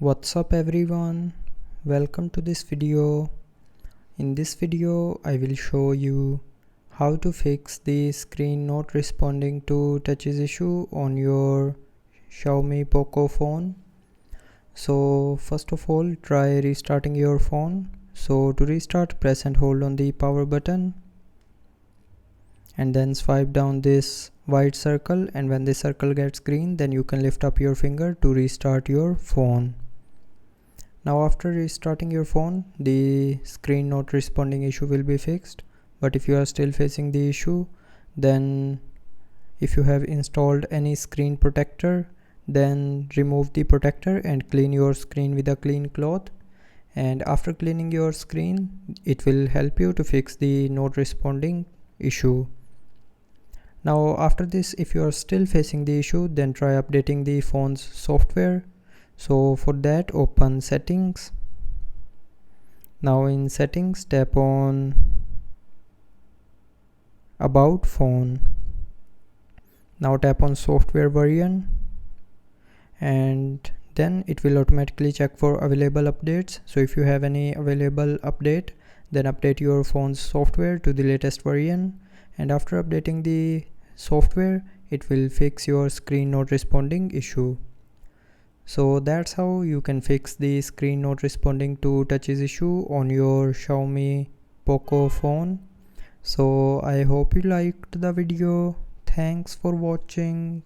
What's up everyone, welcome to this video. In this video I will show you how to fix the screen not responding to touches issue on your Xiaomi POCO phone. So first of all, try restarting your phone. So to restart, press and hold on the power button and then swipe down this white circle, and when the circle gets green, then you can lift up your finger to restart your phone. Now after restarting your phone, the screen not responding issue will be fixed. But if you are still facing the issue, then if you have installed any screen protector, then remove the protector and clean your screen with a clean cloth. And after cleaning your screen, it will help you to fix the not responding issue. Now after this, if you are still facing the issue, then try updating the phone's software. So for that, open settings. Now in settings, tap on about phone. Now tap on software version, and then it will automatically check for available updates. So if you have any available update, then update your phone's software to the latest version, and after updating the software, it will fix your screen not responding issue. So that's how you can fix the screen not responding to touches issue on your Xiaomi POCO phone. So I hope you liked the video. Thanks for watching.